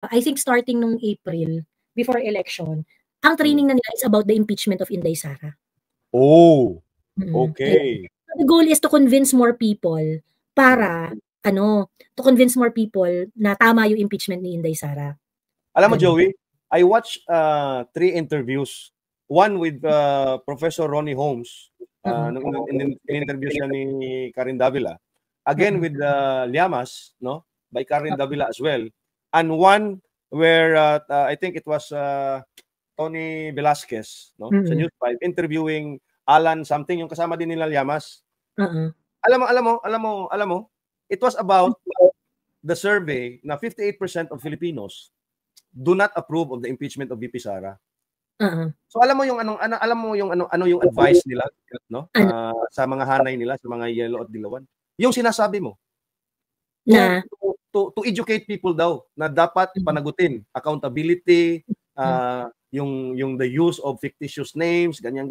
I think starting nung April, before election, ang training na nila is about the impeachment of Inday Sara. Oh, Ayun. okay. The goal is to convince more people para, to convince more people na tama yung impeachment ni Inday Sara. Alam mo, Joey, I watched 3 interviews. One with Professor Ronnie Holmes, nung in-interview siya ni Karen Davila. Again with Llamas, no, by Karen Davila as well. And one where I think it was Tony Velasquez, no, sa News 5, interviewing Alan something, yung kasama din nila Llamas. Alam mo, it was about the survey na 58% of Filipinos do not approve of the impeachment of VP Sara. So alam mo yung yung advice nila, no? Sa mga hanay nila, sa mga yellow at dilawan. Yung sinasabi mo. Na to educate people daw na dapat panagutin accountability, yung the use of fictitious names, ganyan.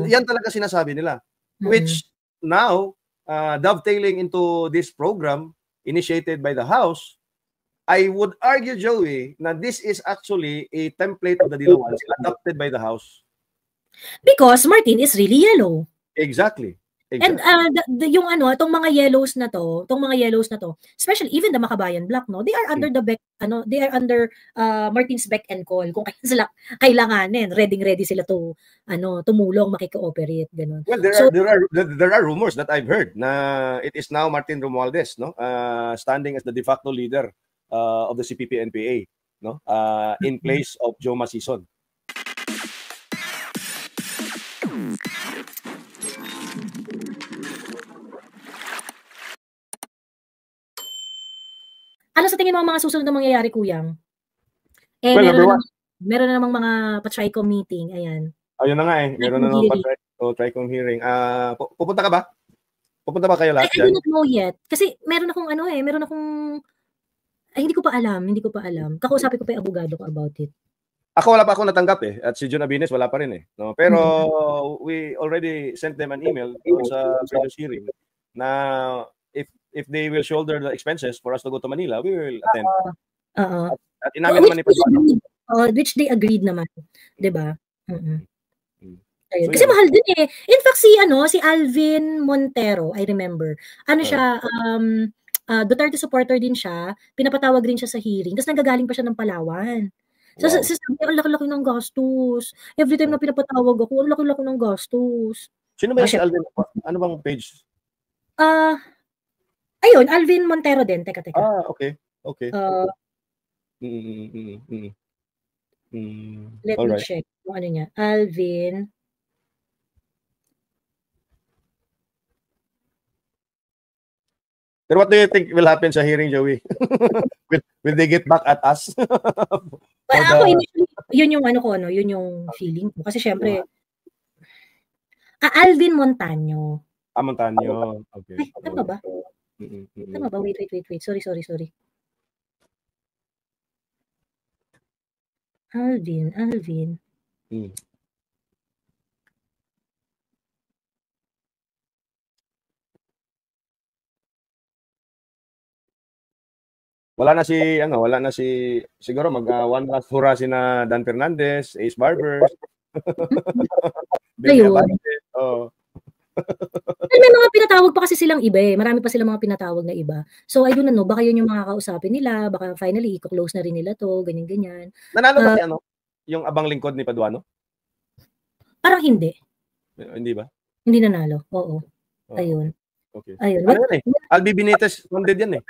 Yan talaga sinasabi nila. Which now dovetailing into this program initiated by the House, I would argue, Joey, na this is actually a template of the Dilawans adopted by the House. Because Martin is really yellow. Exactly. And yung tong mga yellows na to, especially even the Makabayan Bloc, no, they are under the beck, they are under Martin's beck and call. Kung sila kailanganin, ready sila to tumulong, makikooperate, ganun. Well, there are rumors that I've heard na it is now Martin Romualdez, no, standing as the de facto leader of the CPP-NPA, no, in place of Joe Masison. Ano sa tingin mo ang mga susunod na mangyayari, Kuyang? Meron na namang mga pa-TRICOM meeting, ayan. Ayun na nga meron na namang pa-TRICOM hearing. Pupunta ka ba? Pupunta ba kayo lahat dyan? I do not know yet. Kasi meron akong hindi ko pa alam. Kakausapin ko pa yung abogado ko about it. Ako wala pa akong natanggap at si Jun Abines wala pa rin no? Pero we already sent them an email sa previous hearing na if they will shoulder the expenses for us to go to Manila, we will attend. At inamin naman ni President. Which they agreed naman, 'di ba? Ayun. Kasi mahal din In fact si Alvin Montero, I remember. Siya Duterte supporter din siya, pinapatawag rin siya sa hearing, tapos nanggagaling pa siya ng Palawan. So sabi ang laki-laki ng gastos. Every time na pinapatawag ako, ang laki-laki ng gastos. Sino ba si Alvin? Ano bang page? Ayun, Alvin Montero din. Teka. Okay. Let me check kung ano niya. Alvin. Pero what do you think will happen sa hearing, Joey? Will they get back at us? Ako, yun yung yun yung feeling ko. Kasi syempre, Alvin Montaño. Montaño. Okay. Ay, tama ba? Tama ba? Wait. Sorry. Alvin. Wala na si siguro one last hurrah na Dan Fernandez, Ace Barber. Ayun. May mga pinatawag pa kasi silang iba Marami pa silang mga pinatawag na iba. So I don't know, baka yun yung mga kausapin nila, baka finally i-close na rin nila to, ganyan. Nanalo ba yung abang lingkod ni Paduano? Parang hindi. Hindi ba? Hindi nanalo. Oo. Ayun. Okay. Ayun. Albi Benitez, wounded yan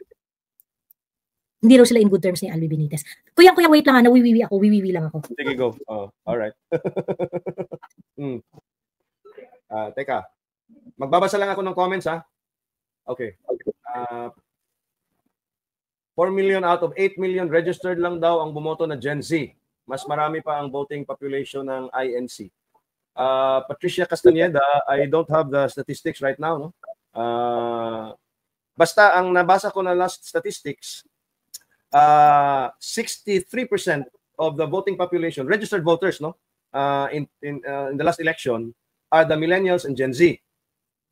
Hindi raw sila in good terms ni Albi Benitez. Kuya, wait lang wiwiwi lang ako. Sige, go. All right. Teka. Magbabasa lang ako ng comments, Okay. 4 million out of 8 million registered lang daw ang bumoto na Gen Z. Mas marami pa ang voting population ng INC. Patricia Castaneda, I don't have the statistics right now, no? Basta ang nabasa ko na last statistics, 63% of the voting population, registered voters, no, in the last election are the millennials and Gen Z.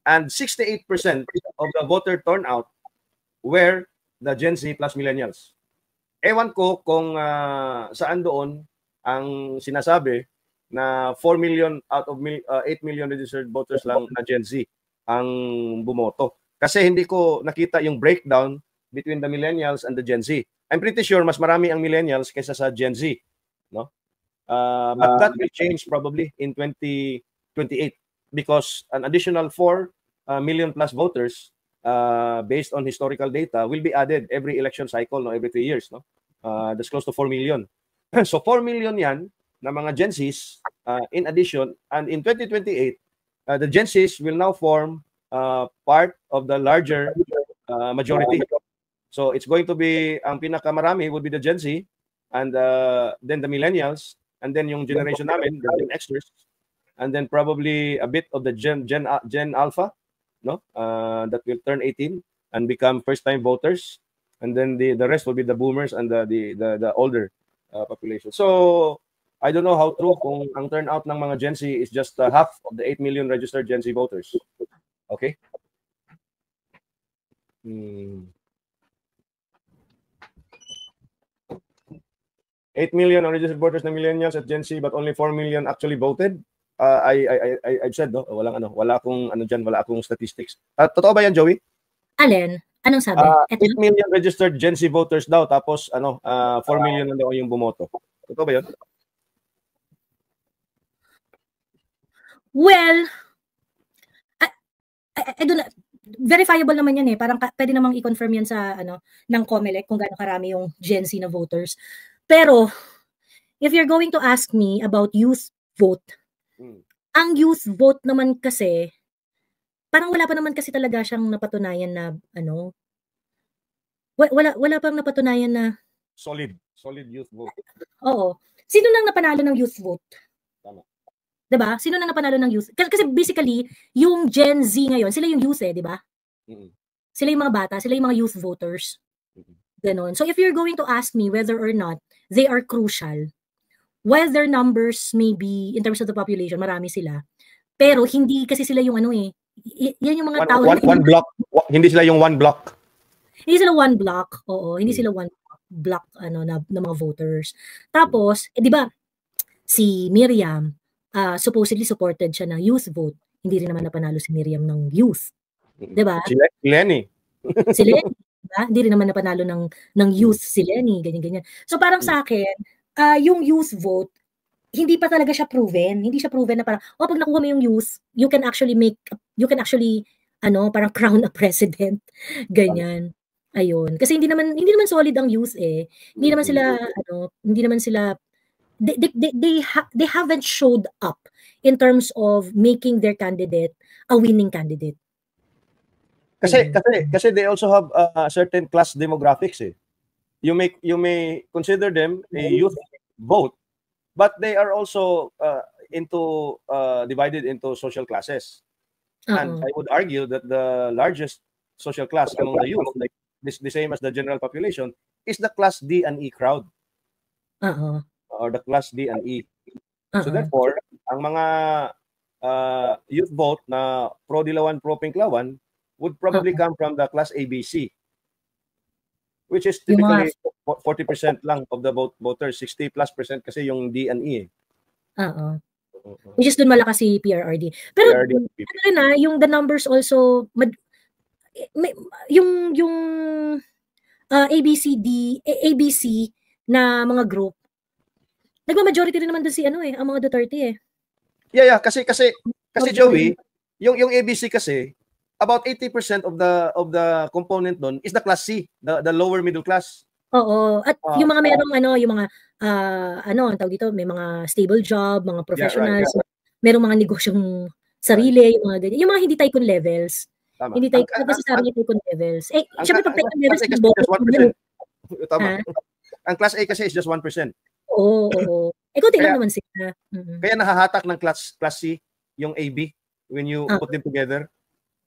And 68% of the voter turnout were the Gen Z plus millennials. ewan ko kung saan doon ang sinasabi na 4 million out of 8 million registered voters lang na Gen Z ang bumoto. Kasi hindi ko nakita yung breakdown between the millennials and the Gen Z. I'm pretty sure mas marami ang millennials kaysa sa Gen Z, no? But that will change probably in 2028 because an additional 4 million plus voters based on historical data will be added every election cycle, no, every 3 years, no? That's close to 4 million. So 4 million yan na mga Gen Zs in addition, and in 2028 the Gen Zs will now form part of the larger majority. So it's going to be, ang pinakamarami would be the Gen Z, and then the millennials, and then yung generation namin, the Gen Xers, and then probably a bit of the Gen Alpha, no, that will turn 18 and become first-time voters, and then the rest will be the boomers and the older population. So I don't know how true kung ang turnout ng mga Gen Z is just half of the 8 million registered Gen Z voters. Okay? 8 million ang registered voters na millennials at Gen Z, but only 4 million actually voted. I've said, no, wala akong statistics. Totoo ba yan, Joey? Alin? Anong sabi? 8 million registered Gen Z voters daw, tapos 4 million na daw yung bumoto. Totoo ba yun? Well, I don't know. Verifiable naman yan eh. Parang pwede namang i-confirm yan sa ng COMELEC kung gaano karami yung Gen Z na voters. Pero if you're going to ask me about youth vote, ang youth vote naman kasi parang wala pa naman kasi talaga siyang napatunayan na wala pang napatunayan na solid youth vote. Oo. Sino nang napanalo ng youth vote? Tama. 'Di ba? Sino nang napanalo ng youth? Kasi basically, yung Gen Z ngayon, sila yung youth di ba? Sila yung mga bata, sila yung mga youth voters. Ganon. So if you're going to ask me whether or not they are crucial, while their numbers may be, in terms of the population, marami sila, pero hindi kasi sila yung yan yung mga tao. One block. Hindi sila yung one block. Hindi sila one block. Oo, hindi sila one block na mga voters. Tapos, di ba, si Miriam, supposedly supported siya ng youth vote. Hindi rin naman napanalo si Miriam ng youth. Di ba? Si Lenny. Si Lenny, diba? Hindi rin naman napanalo ng youth si Lenny, ganyan-ganyan. So parang sa akin, yung youth vote, hindi pa talaga siya proven. Hindi siya proven na parang, pag nakuha mo yung youth, you can actually parang crown a president. Ganyan. Ayun. Kasi hindi naman solid ang youth eh. Hindi naman sila they haven't showed up in terms of making their candidate a winning candidate. Kasi they also have certain class demographics eh. You may consider them a youth vote, but they are also divided into social classes. And I would argue that the largest social class among the youth, like the same as the general population, is the class D and E crowd. Or the class D and E. So therefore, ang mga youth vote na pro Dilawan, pro Pinklawan would probably come from the class ABC, which is typically 40% lang of the voters, 60+% kasi yung D and E. Which is dun malakas si PRRD. Pero yung the numbers also yung ABC na mga group, nagma-majority rin naman dun si ang mga Duterte eh. Yeah, kasi Joey, yung ABC kasi about 80% of the component doon is the class C, the lower middle class. Oo. At yung mga merong yung mga ang tawag dito, may mga stable job, mga professionals, merong mga negosyong sarili, yung mga ganyan. Yung mga hindi tycoon levels. Tama. Hindi tycoon, nasasabi niya tycoon levels. Eh, syempre pag tycoon levels, is just 1%. Tama. Ang class A kasi is just 1%. Oo. Kunti lang naman sila. Kaya nahahatak ng class C yung AB when you put them together.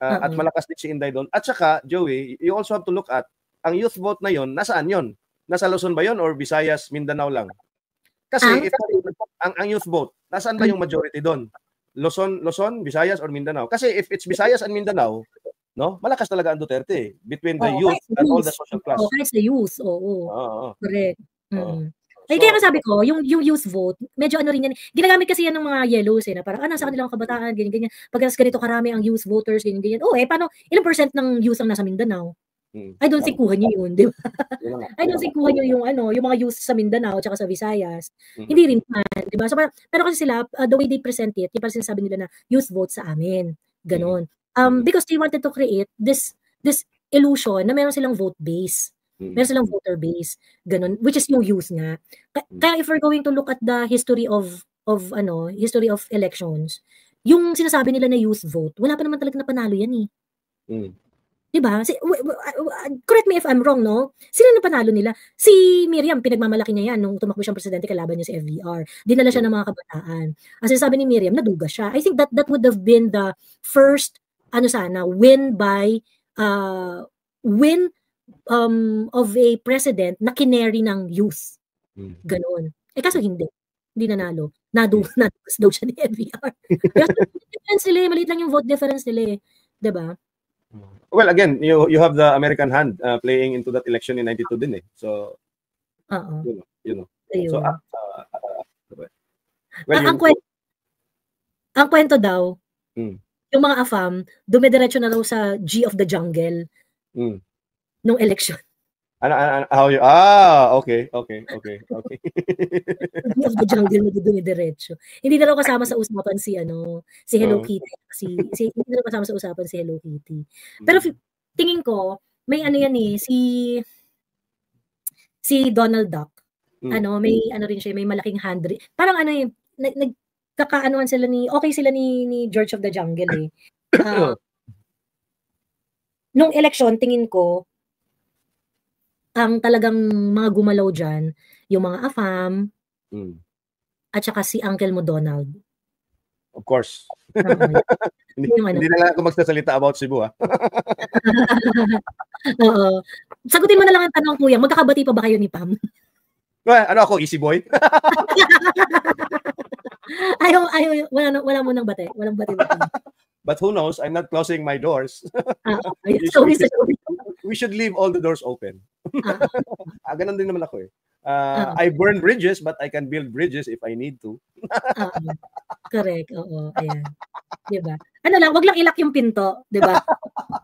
At malakas din si Inday doon. At saka, Joey, you also have to look at ang youth vote na yon, nasaan yon? Nasa Luzon ba yon or Visayas, Mindanao lang? Kasi if ang youth vote, nasaan ba yung majority doon? Luzon, Visayas or Mindanao? Kasi if it's Visayas and Mindanao, no? Malakas talaga ang Duterte between the youth and all the social class. Kahit sa youth, oo. Correct. Ay, kaya nga sabi ko, yung youth vote, medyo ano rin yan. Ginagamit kasi yan ng mga yellows na parang, nasa kanilang kabataan, ganyan. Pag ganito karami ang youth voters, ganyan. Paano, ilang percent ng youth ang nasa Mindanao? I don't think kuha niyo yun, di ba? I don't think kuha niyo yung mga youth sa Mindanao at sa Visayas. Hindi rin man, di ba? So, pero kasi sila, the way they present it, yung parang sinasabi nila na youth vote sa amin. Ganon. Because they wanted to create this illusion na meron silang vote base. Meron silang voter base, ganun, which is yung youth nga. Kaya if we're going to look at the history of elections, yung sinasabi nila na youth vote, wala pa naman talaga na panalo yan eh. Diba? Correct me if I'm wrong, no? Sino na panalo nila? Si Miriam, pinagmamalaki niya yan nung tumakbo siyang presidente, kalaban niya si FVR. Dinala siya ng mga kabataan. Ang sinasabi ni Miriam, naduga siya. I think that would have been the first, win of a president na kineri ng youth. Ganon. Kaso hindi. Hindi nanalo. Nadugas daw siya ni FVR. Pero difference nila, maliit lang yung vote difference nila eh. Diba? Well, again, you have the American hand playing into that election in 92 din eh. So, you know. So, ang kwento daw, yung mga AFAM, dumidiretso na raw sa G of the Jungle nung election. Okay. G of the Jungle na dumidiretso. Hindi na raw kasama sa usapan si Hello Kitty. Hindi na raw kasama sa usapan si Hello Kitty. Pero tingin ko, may yan eh, si Donald Duck. May rin siya, may malaking hand. Parang nagkakaanuhan sila sila ni George of the Jungle eh. Nung election, tingin ko, ang talagang mga gumalaw dyan, yung mga AFAM, at saka si Uncle mo Donald. Of course. Hindi na lang ako magsasalita about Cebu, ha? Oo. Sagutin mo na lang ang tanong, kuya. Magkakabati pa ba kayo ni Pam? Ako, easy boy? Wala mo nang bate. Walang bate. But who knows? I'm not closing my doors. We should leave all the doors open. Ganun din naman ako eh. I burn bridges, but I can build bridges if I need to. Correct, oo. Ayan. Diba? Wag lang ilak yung pinto, diba?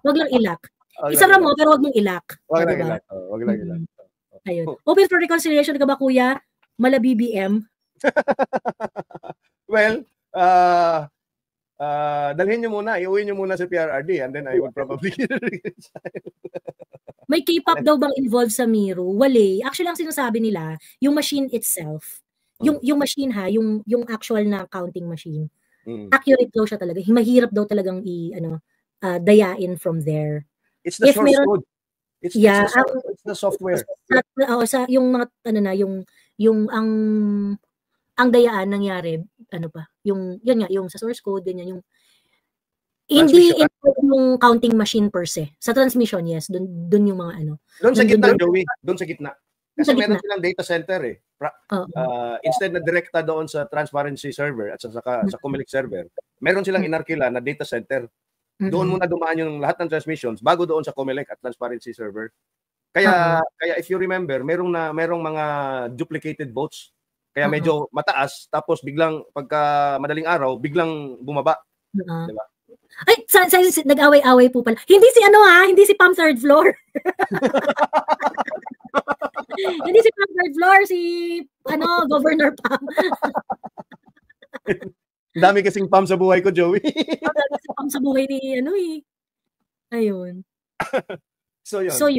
Wag lang ilak. Isara mo, pero wag mong ilak. Wag lang ilak. Wag lang ilak. Ayun. Open for reconciliation ka ba, kuya? Mala BBM? Well, dalhin nyo muna, iuwi nyo muna sa PRRD and then I would probably May K-pop daw bang involved sa Miro? Wale. Actually, ang sinasabi nila, yung machine itself, yung machine yung actual na counting machine, accurate daw siya talaga. Mahirap daw talagang dayain from there. It's the source code. It's the software. Yung mga yung ang dayaan nangyari, yung sa source code, ganyan, yung hindi yung counting machine per se. Sa transmission, yes, doon yung mga Doon sa gitna, Joey. Doon sa gitna. Kasi meron silang data center eh. Instead na direkta doon sa transparency server at sa Comelec server, meron silang inarkila na data center. Doon muna dumaan yung lahat ng transmissions bago doon sa Comelec at transparency server. Kaya if you remember, merong mga duplicated votes. Kaya medyo mataas, tapos biglang pagka madaling araw, biglang bumaba. Diba? Ay, nag-away-away po pala. Hindi si Pam third floor. Hindi si Pam third floor, si Governor Pam. Dami kasing Pam sa buhay ko, Joey. Dami kasing Pam sa buhay ni Ayun. So yun. So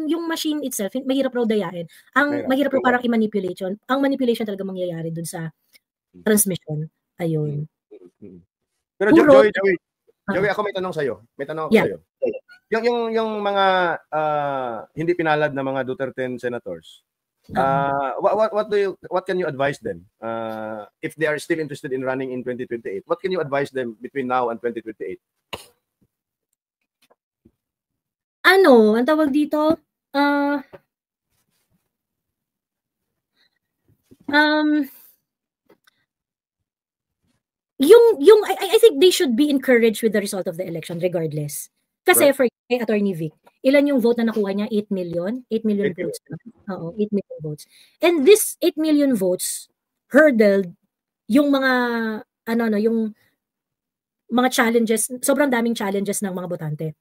yung machine itself, mahirap raw dayain. Ang mahirap raw parang i-manipulation. Ang manipulation talaga mangyayari dun sa transmission. Ayun. Pero Joey, ako may tanong sa'yo. Sa'yo. Yung mga hindi pinalad na mga Duterte senators, what can you advise them if they are still interested in running in 2028? What can you advise them between now and 2028? Ang tawag dito? I think they should be encouraged with the result of the election regardless. Kasi for Attorney Vic, ilan yung vote na nakuha niya? 8 million? 8 million votes. Oo, 8 million votes. And this 8 million votes hurdled yung mga yung mga challenges, sobrang daming challenges ng mga botante.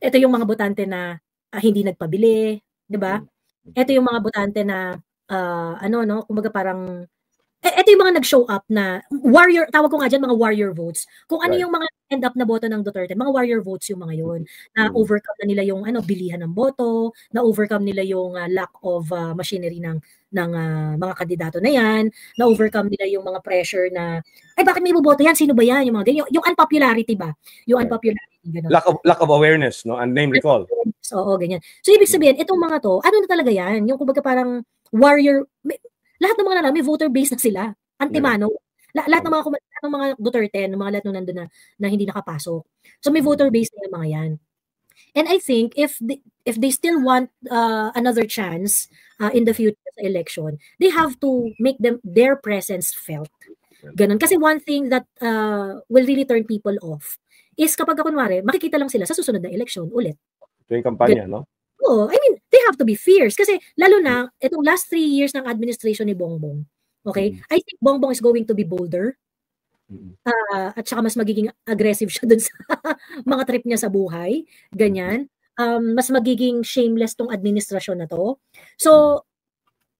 Ito yung mga botante na hindi nagpabili, 'di ba? Ito yung mga botante na kumbaga parang ito yung mga nag-show up na warrior, tawag ko nga dyan, mga warrior votes. Kung ano yung mga end up na boto ng Duterte, mga warrior votes yung mga yun. Na overcome na nila yung bilihan ng boto, na overcome nila yung lack of machinery ng mga kandidato na yan, na overcome nila yung mga pressure na, ay bakit may boboto yan? Sino ba yan? Yung mga ganyan. Yung unpopularity ba? Yung unpopularity. Ganun. Lack of awareness, no? And name recall. Oo, ganyan. So, ibig sabihin, itong mga to, ano na talaga yan? Yung kumbaga parang warrior, lahat ng mga may voter base na sila. Antimano. Lahat ng mga Duterte, ng mga lahat nung nandun na hindi nakapasok. So may voter base na yung mga yan. And I think if they still want another chance in the future election, they have to make their presence felt. Ganun. Kasi one thing that will really turn people off is kapag kunwari, makikita lang sila sa susunod na election ulit. Ito yung kampanya, no? Oh, I mean, they have to be fierce kasi lalo na itong last 3 years ng administration ni Bongbong. Okay? I think Bongbong is going to be bolder. At saka mas magiging aggressive siya dun sa mga trip niya sa buhay. Ganyan. Mas magiging shameless tong administrasyon na to. So,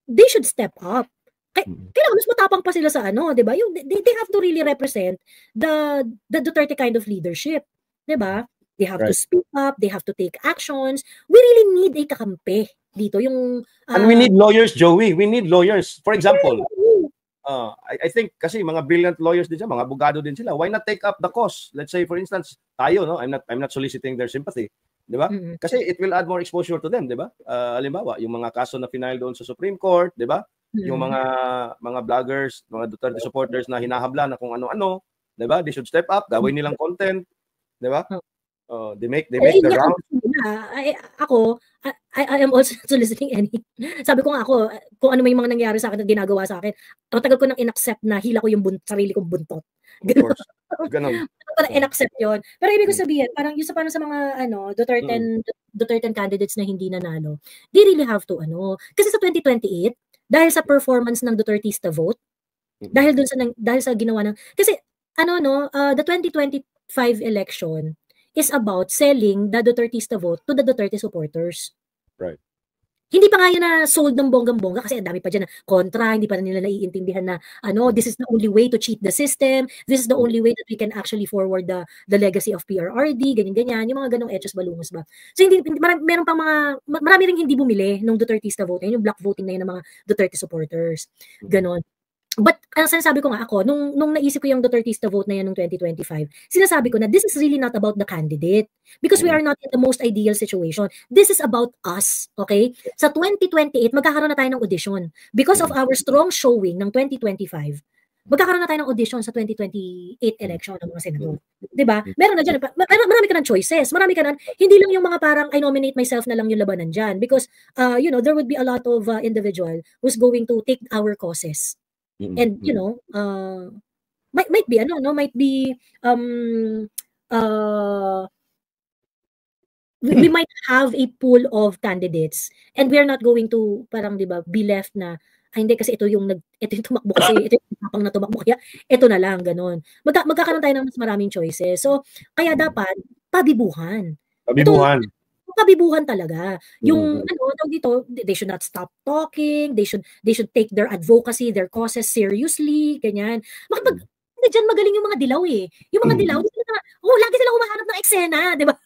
they should step up. Kailangan mas matapang pa sila sa di ba? They have to really represent the Duterte kind of leadership. Di ba? They have to speak up, they have to take actions. We really need a kakampi dito. And we need lawyers, Joey. We need lawyers. For example, I think kasi mga brilliant lawyers din sila, mga abogado din sila. Why not take up the cause? Let's say for instance, tayo, no? I'm not soliciting their sympathy, 'di ba? Kasi it will add more exposure to them, 'di ba? Halimbawa, yung mga kaso na final doon sa Supreme Court, 'di ba? Yung mga vloggers, mga Duterte supporters na hinahabla na kung ano-ano, 'di ba? They should step up, gawin nilang content, 'di ba? They make the round. I am also soliciting any. Sabi ko nga ako, kung ano may mga nangyari sa akin at ginagawa sa akin, tagal ko nang inaccept na hila ko yung sarili kong buntot. Ganun. Para inaccept yun. Pero ibig ko sabihin, parang yung sa mga Duterte candidates na hindi nanalo, they really have to kasi sa 2028, dahil sa performance ng Dutertista vote, dahil sa ginawa ng kasi the 2025 election is about selling the Dutertista vote to the Duterte supporters. Right. Hindi pa nga yun na sold ng bonggang-bongga kasi ang dami pa dyan na kontra, hindi pa nila naiintindihan na this is the only way to cheat the system, this is the only way that we can actually forward the legacy of PRRD, ganyan-ganyan, yung mga ganong etchos balungos ba. So meron pang marami ring hindi bumili nung Dutertista vote, yung black voting na yun ng mga Duterte supporters. Ganon. But sinasabi ko nga ako, nung naisip ko yung Dutertista vote na yan noong 2025, sinasabi ko na this is really not about the candidate because we are not in the most ideal situation. This is about us, okay? Sa 2028, magkakaroon na tayo ng audition. Because of our strong showing ng 2025, magkakaroon na tayo ng audition sa 2028 election ng mga senador. Diba? Meron na dyan, marami ka ng choices. Marami ka ng, hindi lang yung mga parang I nominate myself na lang yung labanan dyan because, there would be a lot of individual who's going to take our causes. And might be we might have a pool of candidates and we are not going to parang 'di ba be left na hindi kasi ito yung tumakbo kasi ito yung tapang na tumakbo kaya ito na lang ganon. Magkakaroon tayo ng mas maraming choices. So kaya dapat pabibuhan talaga. Yung dito, they should not stop talking, they should take their advocacy, their causes seriously, ganyan. Diyan magaling yung mga dilaw eh. Yung mga dilaw, lagi sila humahanap ng eksena, di ba?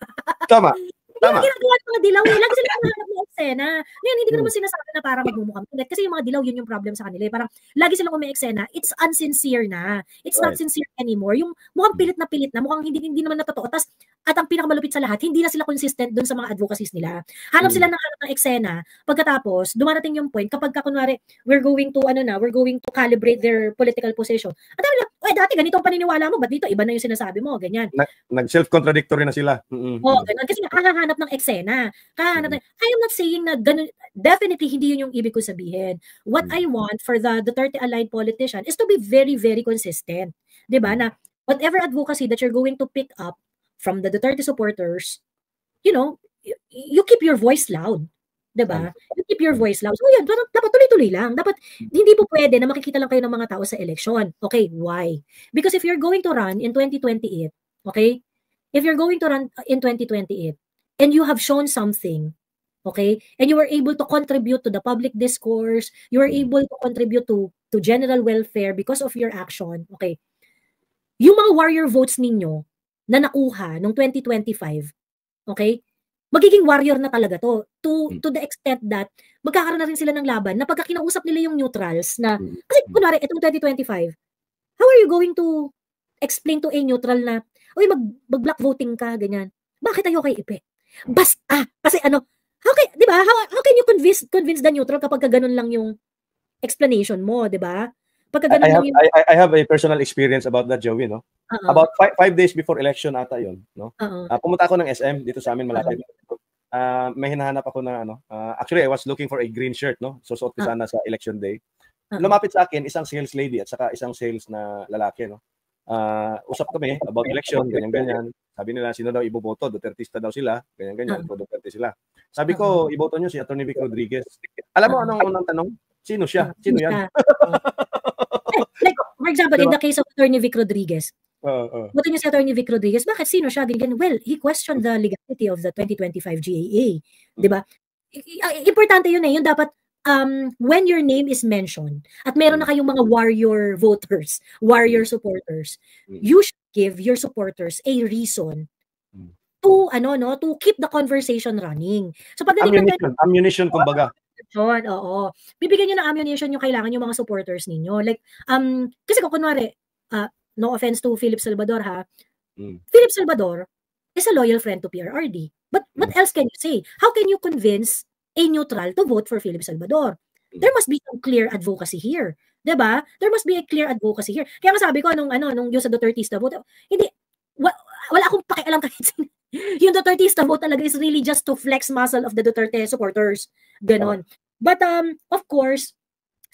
Tama. Yung ginagawa ng mga dilaw, lagi sila humahanap ng eksena. Ngayon, hindi ko naman sinasabi na para magmumukhang kulit. Kasi yung mga dilaw, yun yung problem sa kanila. Parang lagi silang umi-eksena, it's unsincere na. It's not sincere anymore. Yung mukhang pilit na, mukhang hindi naman natotoo. At ang pinakamalupit sa lahat, hindi na sila consistent dun sa mga advocacies nila. Hanap sila ng eksena. Pagkatapos, dumarating yung point, kapag kunwari, we're going to calibrate their political position. At dati ganito ang paniniwala mo, ba't dito iba na yung sinasabi mo, ganyan. Nag-self-contradictory na sila. Ganun. Kasi nakahanap ng eksena. I am not saying na ganun, definitely hindi yun yung ibig ko sabihin. What I want for the Duterte-aligned politician is to be very, very consistent. 'Di ba? Na whatever advocacy that you're going to pick up from the Duterte supporters, you know, you keep your voice loud. 'Di ba? You keep your voice loud. So yan, dapat tuloy-tuloy lang. Dapat hindi po pwede na makikita lang kayo ng mga tao sa eleksyon. Okay, why? Because if you're going to run in 2028, okay? If you're going to run in 2028 and you have shown something, okay? And you were able to contribute to the public discourse, you were able to contribute to general welfare because of your action, okay? Yung mga warrior votes ninyo na nakuha noong 2025, okay? Magiging warrior na talaga to the extent that magkakaroon na rin sila ng laban na pagka kinausap nila yung neutrals na, kasi kunwari, itong 2025, how are you going to explain to a neutral na, uy, mag-block voting ka, ganyan. Bakit ayaw kay Ipe? Basta, kasi ano, di ba, how can you convince the neutral kapag ganun lang yung explanation mo, di ba? Pagka ganun lang yung... I have a personal experience about that, Joey, no? About 5 days before election ata yun, no? Pumunta ako ng SM dito sa amin malapit. May hinahanap ako na ano. Actually, I was looking for a green shirt, no? Susuot ko sana sa election day. Lumapit sa akin isang sales lady at saka isang sales na lalaki, no? Usap kami about election, ganyan-ganyan. Sabi nila, sino daw iboboto? Dutertista daw sila, ganyan-ganyan. Duterte sila. Sabi ko, iboto nyo si Atty. Vic Rodriguez. Alam mo anong unang tanong? Sino siya? Sino yan? Like, for example, in the case of Atty. Vic Rodriguez, boto niyo si Atty. Vic Rodriguez, bakit sino siya? Well, he questioned the legality of the 2025 GAA. Diba? Importante yun eh. Yun dapat, when your name is mentioned at meron na kayong mga warrior voters, warrior supporters, you should give your supporters a reason to keep the conversation running. So pag ammunition kumbaga. Oo. Bibigyan niyo ng ammunition yung kailangan yung mga supporters ninyo. Like kasi kung kunwari, no offense to Philip Salvador ha. Philip Salvador is a loyal friend to PRRD. But what else can you say? How can you convince a neutral to vote for Philip Salvador? There must be some clear advocacy here. 'Di ba? There must be a clear advocacy here. Kaya nga sabi ko nung yung sa Dutertista vote, hindi wala akong pakialam kahit yung Dutertista vote talaga is really just to flex muscle of the Duterte supporters. Ganon. But of course,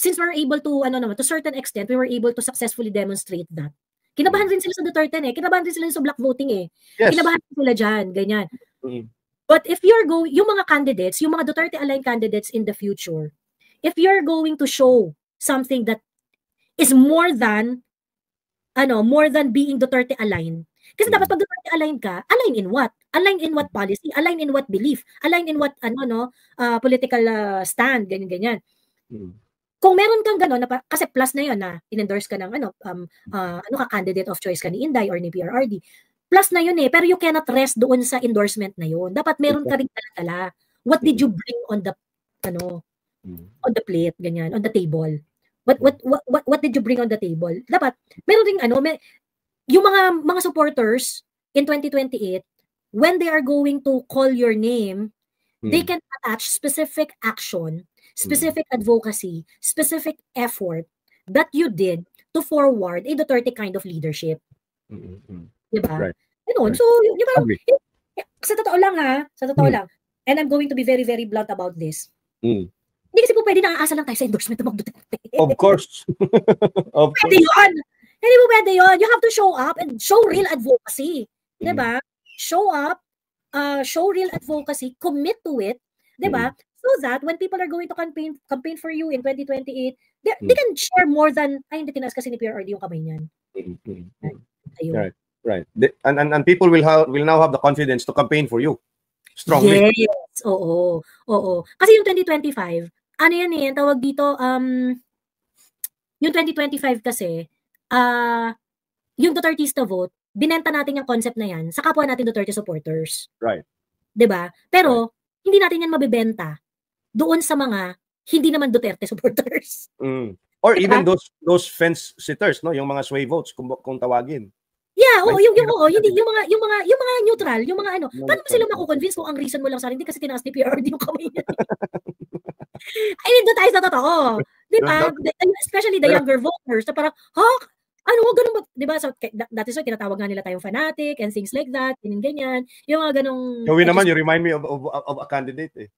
since we're able to to certain extent, we were able to successfully demonstrate that. Kinabahan rin sila sa Duterte kinabahan rin sila sa block voting Yes. Kinabahan sila diyan, ganyan. But if you're yung mga candidates, yung mga Duterte aligned candidates in the future, if you're going to show something that is more than being Duterte aligned. Kasi dapat pag Duterte aligned ka, align in what? Align in what policy? Align in what belief? Align in what political stand, ganyan. Kung meron kang gano'n, kasi plus na 'yon na in-endorse ka ng candidate of choice ka ni Inday or ni PRRD. Plus na 'yun pero you cannot rest doon sa endorsement na 'yun. Dapat meron ka ring dala-dala. What did you bring on the on the plate, ganyan, on the table? What did you bring on the table? Dapat meron ding yung mga supporters in 2028, when they are going to call your name, they can attach specific action, specific advocacy, specific effort that you did to forward a Duterte kind of leadership. Diba? Right. Ganun. So, sa totoo lang lang, and I'm going to be very, very blunt about this. Hindi kasi po pwede naaasa lang tayo sa endorsement ng mga Duterte. Of course. Pwede yun. Hindi po pwede yun. You have to show up and show real advocacy. Diba? Show up, show real advocacy, commit to it. Diba? So that when people are going to campaign for you in 2028, they can share more than, hindi tinaas kasi ni PRRD yung kamay niyan. Ayun. Right. And people will now have the confidence to campaign for you strongly. Yes. Oo. Kasi yung 2025, tawag dito, yung 2025 kasi, yung Dutertista vote, binenta natin yung concept na yan sa kapwa natin Duterte supporters. Right. 'Di ba? Pero hindi natin yan mabibenta doon sa mga hindi naman Duterte supporters. Or even those fence sitters, no, yung mga sway votes kung tawagin. Yeah, hindi yung mga neutral, yung mga paano mo sila mako-convince kung ang reason mo lang sa hindi kasi tinaas ni PRRD yung kamay niya. I mean, doon tayo sa totoo. Di ba? Especially the younger voters na parang, ganun ba? Di ba? So, that is why tinatawag nga nila tayong fanatic and things like that, ganyan. Yung mga ganong... Joey naman, you remind me of a candidate eh.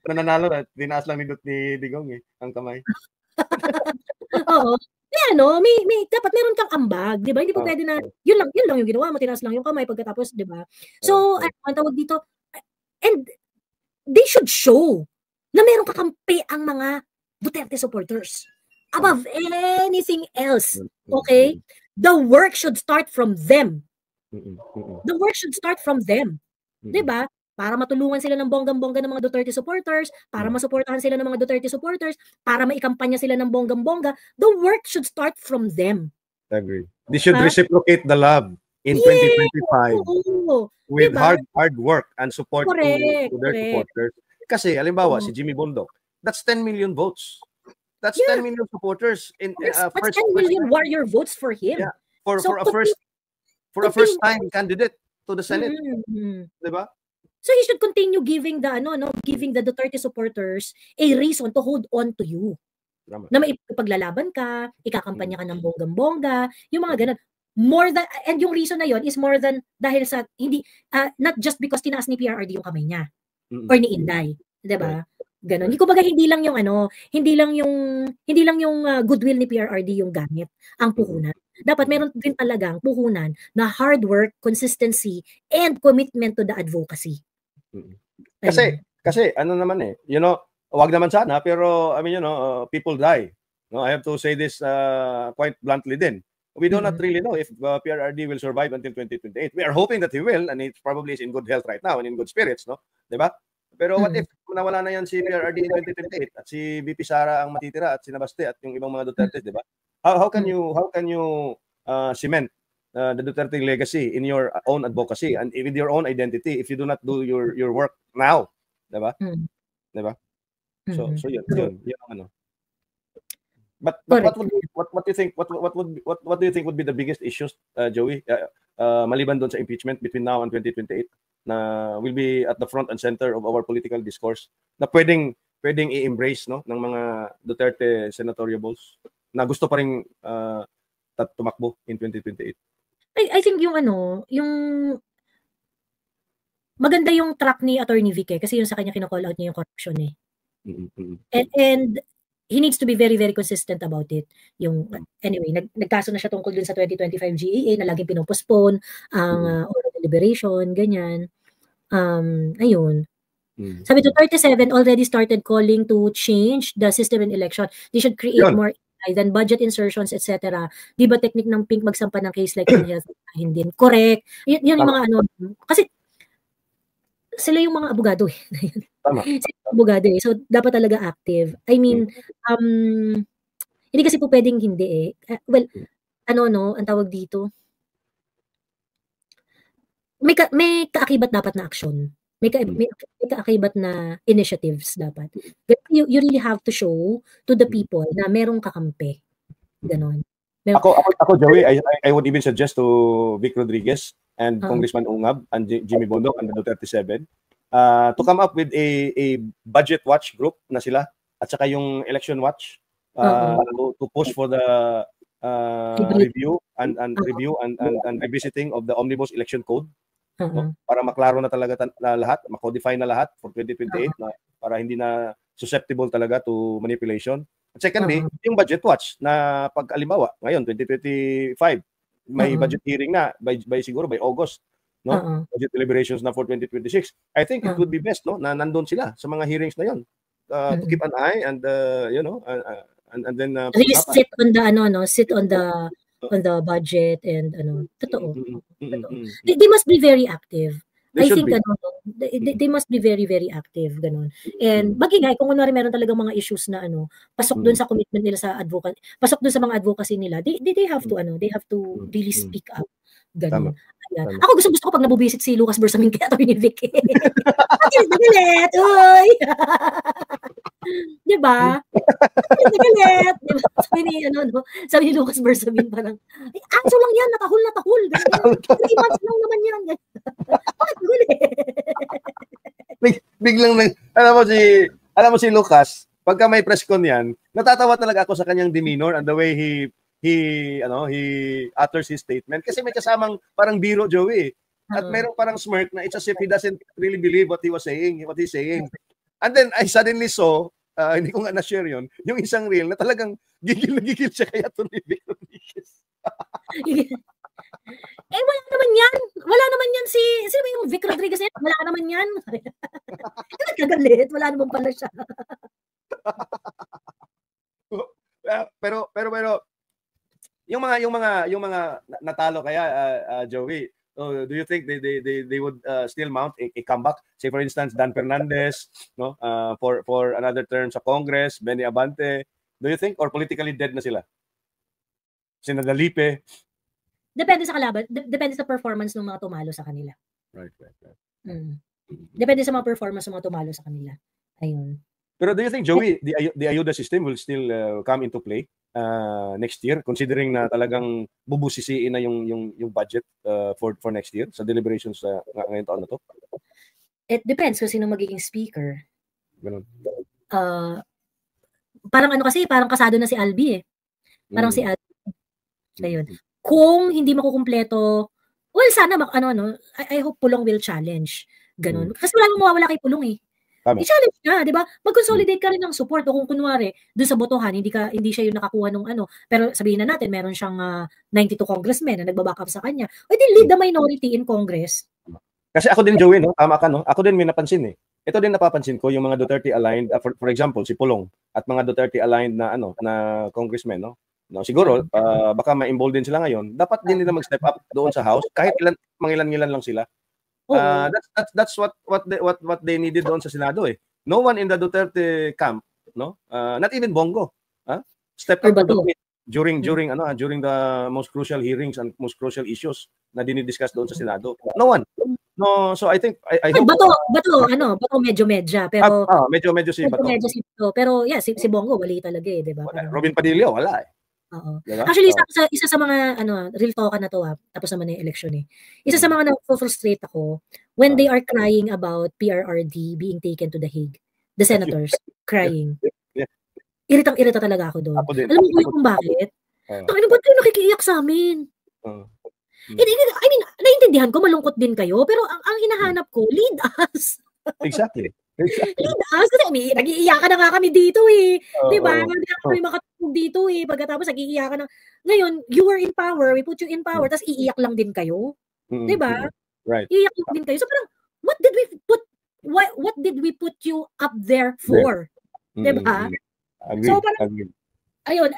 Nananalo, tinaas lang ni Digong ang kamay. Oo. May dapat meron kang ambag, 'di ba? Hindi po pwede na yun lang yung ginawa mo, tinaas lang yung kamay pagkatapos, 'di ba? So, ang tawag dito, and they should show na merong kakampi ang mga Duterte supporters above anything else. Okay? The work should start from them. The work should start from them. 'Di ba? Para matulungan sila ng bonggang-bongga ng mga Duterte supporters, para masuportahan sila ng mga Duterte supporters, para maikampanya sila ng bonggang-bongga, the work should start from them. Agree. They should reciprocate the love in 2025 with hard work and support to their supporters. Kasi, halimbawa, si Jimmy Bondoc, that's 10 million votes. That's 10 million supporters in that's 10 million warrior votes for him. Yeah. For a first time candidate to the Senate. Diba? So he should continue giving the Duterte supporters a reason to hold on to you. Na maipaglalaban ka, ikakampanya ka ng bonggang-bongga, yung mga ganun. And yung reason na yon is more than dahil sa hindi not just because tinaas ni PRRD yung kamay niya or ni Inday, 'di ba? Ganon. Kumbaga hindi lang yung goodwill ni PRRD yung gamit ang puhunan. Dapat meron din talagang puhunan na hard work, consistency, and commitment to the advocacy. Kasi ano naman wag naman sana, pero I mean, people die. No, I have to say this quite bluntly din. We do not really know if PRRD will survive until 2028. We are hoping that he will, and he probably is in good health right now and in good spirits, no? 'Di ba? Pero what if nawala na yan si PRRD in 2028 at si VP Sara ang matitira at si Nabaste at yung ibang mga Duterte, 'di ba? How can you cement the Duterte legacy in your own advocacy and with your own identity if you do not do your work now, 'di ba? 'Di ba? So yun ano. But what do you think what do you think would be the biggest issues, Joey, maliban doon sa impeachment between now and 2028 na will be at the front and center of our political discourse na pwedeng i-embrace ng mga Duterte senatoriables na gusto pa ring tumakbo in 2028? I think yung maganda yung track ni Attorney Vic kasi yung sa kanya kino-call out niya yung corruption eh. And he needs to be very, very consistent about it. Anyway, nagkaso na siya tungkol dun sa 2025 GEA na laging pinopostpone ang oral deliberation, ganyan. Ayun. Sabi to 37 already started calling to change the system in election. They should create more than budget insertions, etc. Di ba technique ng Pink magsampa ng case like health? Hindi. Correct. Yun yung mga kasi sila yung mga abogado eh. Tama. Abogado eh. So, dapat talaga active. I mean, hindi kasi po pwedeng hindi eh. Well, ang tawag dito? May kaakibat dapat na action. May kaakibat na initiatives dapat. You really have to show to the people na merong kakampi. Ganon. Ako, Joey, I would even suggest to Vic Rodriguez and Congressman Ungab and Jimmy Bondoc and the Duterte 7 to come up with a budget watch group na sila at saka yung election watch to push for the review and revisiting of the omnibus election code para maklaro na talaga lahat, ma-codify na lahat for 2028 para hindi na susceptible talaga to manipulation. At secondly, yung budget watch na pag-alimbawa ngayon 2025 may budget hearing na siguro by August, no? Budget deliberations na for 2026. I think it would be best na nandun sila sa mga hearings na yon to keep an eye and and then really sit on the budget and totoo. They must be very active. I think they must be very, very active, ganon. And magingay kung kunwari meron talagang mga issues na pasok dun sa commitment nila sa advocacy, pasok dun sa mga advocacy nila, they have to really speak up. Ganon. Ako gusto ko pag nabubisit si Lucas Bersamin kaya Attorney Vic. Nagalit! Uy! Diba? Nagalit! Diba? Sabi ni Lucas Bersamin parang, anso lang yan, natahol. 3 months lang naman yan. Biglang alam mo si Lucas, pagka may press con yan, natatawa talaga ako sa kanyang demeanor and the way he utters his statement kasi may kasamang parang biro, Joey. At merong parang smirk na it's as if he doesn't really believe what he's saying. And then I suddenly saw hindi ko nga na-share yun, yung isang reel na talagang gigil na gigil siya kaya Tony Vic Rodriguez. Wala naman yan. Wala naman yan sino yung Vic Rodriguez na yan? Wala naman yan. Nagkagalit. Wala naman pala siya. pero yung mga natalo kaya Joey, do you think they would still mount a comeback? Say for instance Dan Fernandez, no, for another term sa Congress, Benny Abante, do you think, or politically dead na sila? Sina Dalipe? Depende sa kalaban, depende sa performance ng mga tumalo sa kanila. Right. Depende sa mga performance ng mga tumalo sa kanila. Ayun. Pero do you think, Joey, the ayuda system will still come into play next year, considering na talagang bubusisiin na yung budget for next year sa deliberations ngayong taon na to? It depends kung sino magiging speaker. Ganun. Parang parang kasado na si Albi eh. Parang si Albi. Ayun. Kung hindi makukumpleto, well, sana I hope Pulong will challenge. Ganun. Kasi wala nang mawawala kay Pulong eh. I-challenge na, di ba? Mag-consolidate ka rin ng support. O kung kunwari, dun sa botohan, hindi siya yung nakakuha ng pero sabihin na natin, meron siyang 92 congressmen na nagbaback up sa kanya. O di lead the minority in Congress. Kasi ako din, Joey, no? Tama ka, no? Ako din may napansin eh. Ito din napapansin ko, yung mga Duterte-aligned, for example, si Pulong, at mga Duterte-aligned na congressmen, no? No, siguro, baka ma-embolden sila ngayon. Dapat din nila mag-step up doon sa House, kahit mangilan-ngilan lang sila. That's what they needed doon sa Senado eh. No one in the Duterte camp, no? Not even Bongo, step up during the most crucial hearings and most crucial issues na dinidiscuss doon sa Senado. No one. No, so I think I hope Bato medyo-medya, pero medyo si Bato. Pero yeah, si Bongo wali talaga eh, 'di ba? Robin Padilla wala eh. Oo. Diba? Actually, isa sa mga real talk na to tapos naman yung election eh. Isa sa mga na-frustrate ako when they are crying about PRRD being taken to The Hague. The senators crying. Iritang-irita talaga ako doon. Alam mo kung bakit? Ba't kayo nakikiiyak sa amin? I mean, naiintindihan ko, malungkot din kayo, pero ang hinahanap ko, lead us. Exactly. Lead us. Kasi nag-iiyakan na nga kami dito eh. Diba? Hindi na kami makatulog dito eh. Pagkatapos nag-iiyakan na. Ngayon, you were in power, we put you in power, tapos iiyak lang din kayo. Diba? Right. Iiyak lang din kayo. So parang, what did we put you up there for? Diba? So parang, ayun,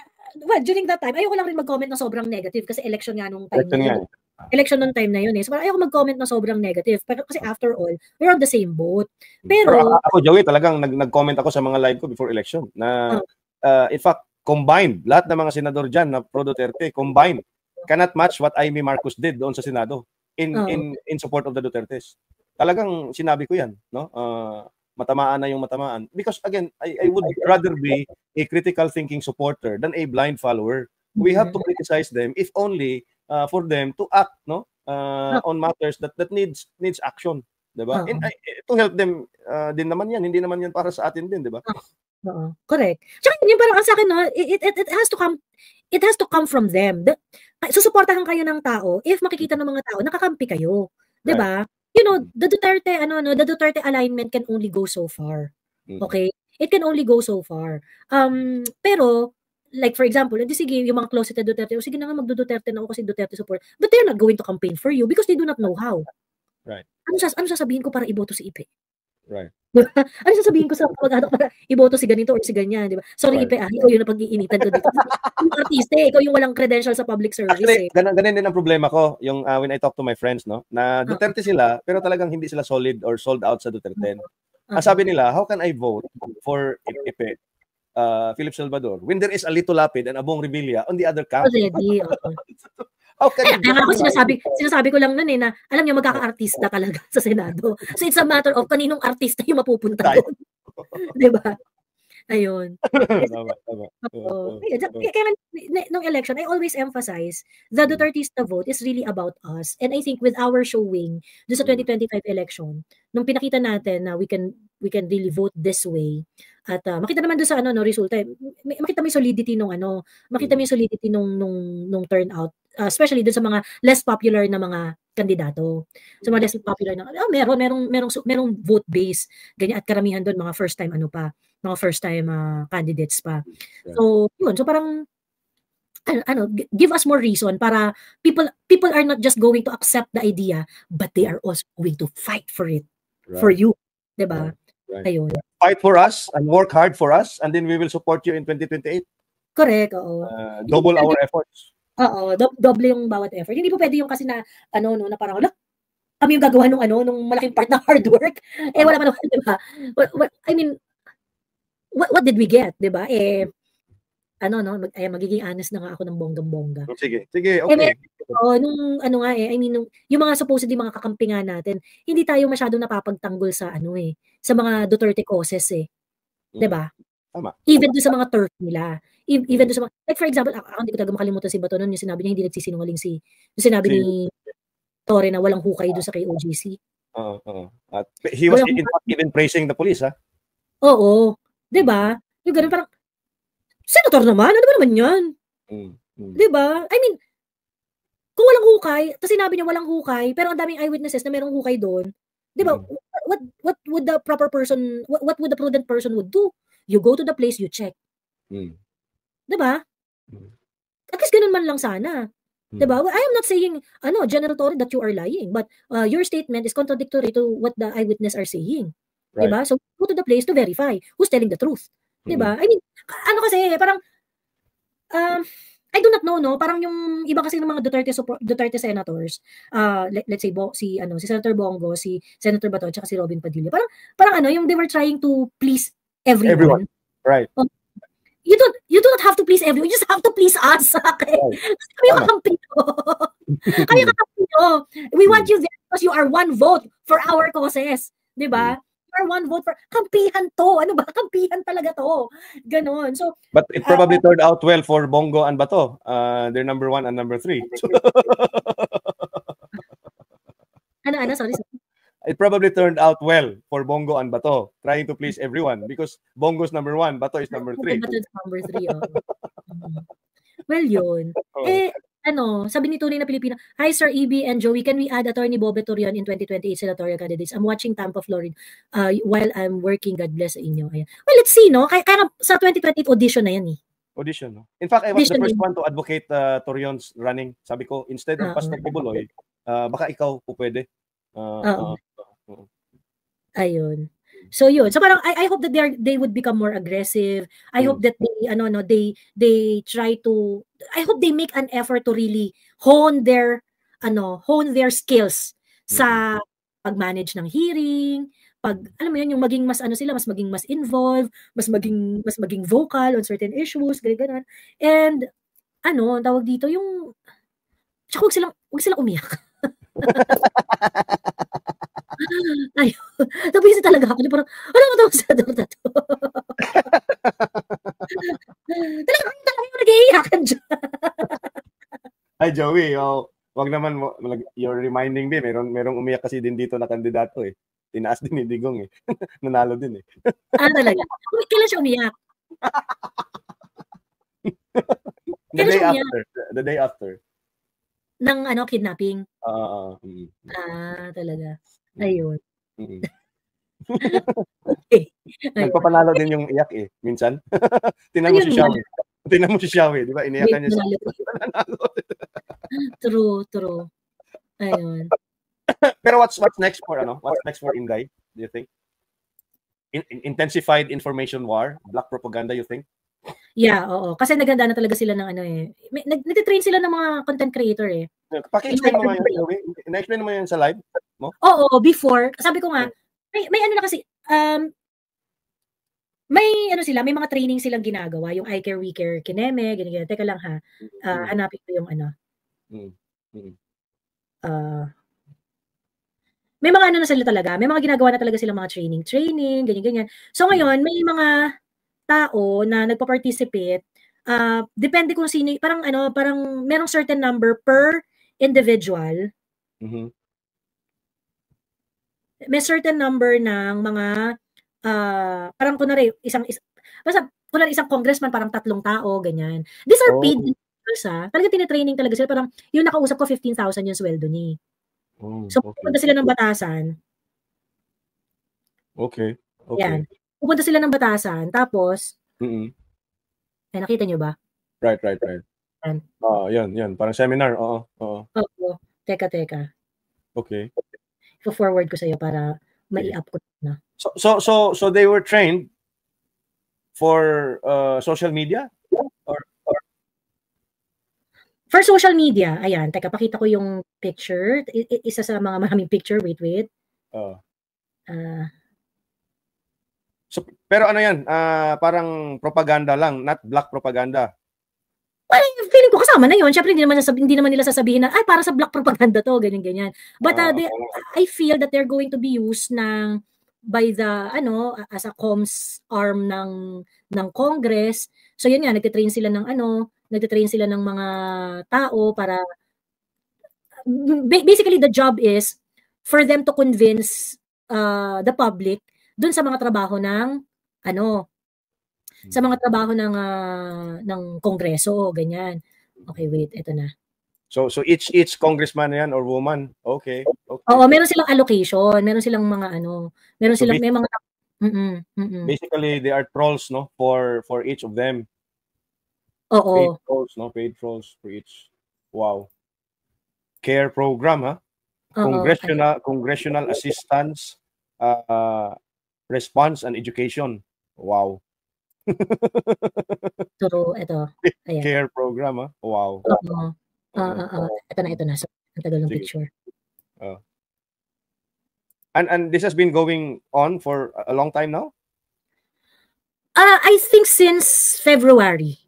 well, during that time, ayoko lang rin mag-comment na sobrang negative kasi election nga nung time na yun. Election nung time na yun eh. So parang ayoko mag-comment na sobrang negative. Pero kasi after all, we're on the same boat. Pero ako, Joey, talagang nag-comment ako sa mga live ko before election na in fact, combined, lahat ng mga senador dyan na pro-Duterte, combined, cannot match what Amy Marcos did doon sa Senado in support of the Dutertes. Talagang sinabi ko yan, no? Matamaan na yung matamaan. Because again, I would rather be a critical thinking supporter than a blind follower. We have to criticize them if only for them to act, no, on matters that needs action, 'di ba? And to help them din naman 'yan, hindi naman 'yan para sa atin din, 'di ba? Oo, correct. Tsaka yung parang sa akin, no, it has to come from them. Susuportahan kayo ng tao if makikita ng mga tao nakakampi kayo, 'di ba? You know, the Duterte alignment can only go so far. Okay? It can only go so far. Pero like for example, sige, yung mga closeted Duterte, sige na nga magdo-Duterte na ako kasi Duterte support. But they're not going to campaign for you because they do not know how. Right. Ano sasabihin ko para iboto si Ipe? Right. Ano sasabihin ko sa pag-anak para iboto si ganito or si ganyan, di ba? Sorry, Ipe, ikaw yung napag-iinitan ko dito. Yung artista, ikaw yung walang credential sa public service. Actually, ganun din ang problema ko, yung when I talk to my friends, no, na Duterte sila, pero talagang hindi sila solid or sold out sa Duterte. Ang sabi nila, how can I vote for Ipe, Philip Salvador, when there is a Lito Lapid and a Bong Revilla on the other camp? Already, kaya ako sinasabi ko lang nun eh, na alam niyo magkaka-artista talaga sa Senado. So it's a matter of kaninong artista yung mapupunta doon. Diba? Ayun. Kaya nung election, I always emphasize the Dutertista vote is really about us. And I think with our showing doon sa 2025 election, nung pinakita natin na we can really vote this way, at makita naman doon sa resulta, makita mo yung solidity nung turnout especially dun sa mga less popular na mga kandidato. Sa mga less popular na merong vote base ganyan at karamihan doon mga first time mga first time candidates pa. So yun, so parang give us more reason para people are not just going to accept the idea but they are also going to fight for it for you, 'di ba? Ayun. Fight for us and work hard for us and then we will support you in 2028. Correct, oo. Double our efforts. Oo, doble yung bawat effort. Hindi po pwede yung kasi na na parang kami yung gagawa nung malaking part ng hard work. Wala pa naman, 'di ba? I mean, what did we get, 'di ba? Magiging honest na nga ako ng bonggang-bongga. Sige, okay. Nung I mean, yung mga supposedly mga kakampi nga natin, hindi tayo masyadong napapagtanggol sa sa mga Duterte causes 'di ba? Tama. Even doon sa mga turf nila. Even doon sa mga, like for example, ako hindi ko talaga makalimutan si Bato noon, yung sinabi niya hindi nagsisinungaling yung sinabi ni Torre na walang hukay doon sa kay OGC. At he was in fact even praising the police, ha? Oo. 'Di ba? Yung ganun parang senator naman, ano ba naman 'yan? 'Di ba? I mean, kung walang hukay, tapos sinabi niya walang hukay, pero ang daming eyewitnesses na merong hukay doon, 'di ba? What would the proper person, what would the prudent person would do? You go to the place, you check. 'Di ba? At least ganun man lang sana. 'Di ba? I am not saying General Torre, that you are lying, but your statement is contradictory to what the eyewitness are saying. Right. 'Di ba? So go to the place to verify who's telling the truth. 'Di ba? I mean, kasi parang I do not know, no? Parang yung iba kasi ng mga Duterte senators, let's say si Senator Bongo, si Senator Bato, at si Robin Padilla. Parang yung they were trying to please everyone. Right. You do not have to please everyone. You just have to please us. Okay? Kami yung kakampi nyo. Kami yung kakampi nyo. We want you there because you are one vote for our causes. 'Di ba? You are one vote for kampihan to. Ano ba? Kampihan talaga to. Ganon. So, but it probably turned out well for Bongo and Bato. They're number 1 and number 3. Sorry. It probably turned out well for Bongo and Bato, trying to please everyone because Bongo's number 1, Bato is number 3. Bato is number 3, Well, yun. Sabi ni Tunay na Pilipino, hi Sir EB and Joey, can we add Attorney Bobe Torion in 2028 senatorial candidates? I'm watching Tampa, Florida while I'm working. God bless sa inyo. Ayan. Well, let's see, no? Kaya sa 2028 audition na yan, Audition, no? In fact, I was the first one to advocate Torion's running. Sabi ko, instead of Pastor Bubuloy, baka ikaw po pwede. Ayun. So yun. So parang I hope that they would become more aggressive. I hope that they try to, I hope they make an effort to really hone their skills sa pag-manage ng hearing, alam mo yun, yung maging mas mas involved, mas maging vocal on certain issues, ganyan. And tawag dito yung tsaka wag silang umiyak. Ayun. Nabisi talaga ako. Parang, ano ba ito sa na to? Talaga yung nag-iiyakan dyan. Ay, Joey, wag naman, you're reminding me, merong umiyak kasi din dito na kandidato eh. Tinaas din ni Digong eh. Nanalo din eh. Talaga? Kailan siya umiyak? The day after. Ng kidnapping? Talaga. Ayun. Okay. Nagpapanalo din yung iyak eh, minsan. Tingnan mo si Xiaomi, di ba? Iniyakan niya siya. True. Ayun. Pero what's next for What's next for Inday, do you think? Intensified information war, black propaganda, you think? Yeah, oo. Kasi naganda na talaga sila ng nagtitrain sila ng mga content creator eh. Paki-explain mo nga yan, na-explain mo yan sa live mo? Oo, before. Sabi ko nga, may na kasi, may may mga training silang ginagawa, yung I Care, We Care, Kineme, ganyan. Teka lang ha, hanapin ko yung may mga na sila talaga, may mga ginagawa na talaga silang mga training, ganyan. So ngayon, may mga tao na nagpa-participate, depende kung sino, parang merong certain number per individual. May certain number ng mga parang kunwari isang congressman, parang 3 tao, ganyan. These are paid talaga tinitraining talaga sila. Parang yung nakausap ko 15,000 yung sweldo niya. So pupunta sila ng batasan. Okay. Yan. Pupunta sila ng batasan, tapos ay, nakita niyo ba? Right. Yan. Parang seminar. Oo. Opo. Teka. Okay. I-forward ko sa'yo para mai-up ko na. So they were trained for social media? Or for social media, ayan, teka, pakita ko yung picture. Isa sa mga maraming picture. Wait. So, pero ano yan? Parang propaganda lang, not black propaganda. Well, feeling ko kasama na yun. Siyempre, hindi naman nila sasabihin na, ay, para sa black propaganda to, ganyan. But I feel that they're going to be used by the, as a comms arm ng Congress. So, yun nga, nagtitrain sila ng mga tao para, basically, the job is for them to convince the public dun sa mga trabaho ng, sa mga trabaho ng Kongreso, ganyan. Okay, wait, ito na. So each congressman yan or woman, okay. Oo, meron silang allocation, meron silang mga may mga basically they are trolls, no, for each of them. Oo. Paid trolls for each. Wow. Care program, ha? Congressional assistance, response and education. Wow. So, ito. Ayan. Care program, ha? Wow. Ito na. So, ang tagal ng picture. And this has been going on for a long time now? I think since February.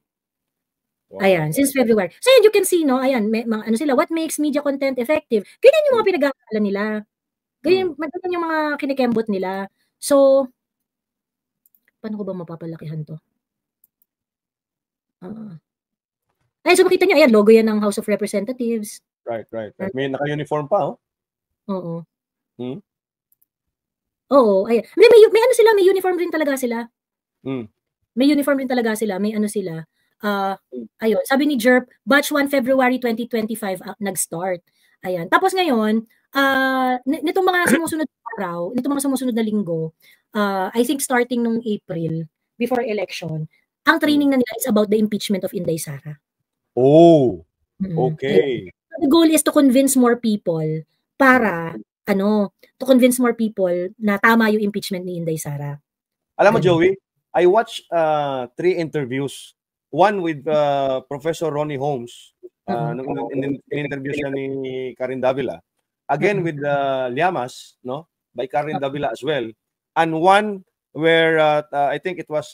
Wow. Ayan, since February. So, you can see, no? Ayan, sila, what makes media content effective? Ganyan yung mga pinag-aaralan nila. Ganyan yung mga kinikembot nila. So, paano ko ba mapapalakihan to? Ay, so makita nyo, ayan, logo yan ng House of Representatives. Right. May naka-uniform pa, oh? Oo. Oo, ayan. May uniform rin talaga sila. May uniform rin talaga sila, may sila. Ayun, sabi ni Jerp, batch 1 February 2025 nag-start. Ayan. Tapos ngayon, nitong mga sumusunod na araw, nitong mga sumusunod na linggo, I think starting nung April, before election, ang training na nila is about the impeachment of Inday Sara. Oh, okay. The goal is to convince more people para, to convince more people na tama yung impeachment ni Inday Sara. Alam mo, Joey, I watched 3 interviews. One with Professor Ronnie Holmes. In-interview siya ni Karen Davila. Again with Llamas, no? By Karen Davila as well. And one where I think it was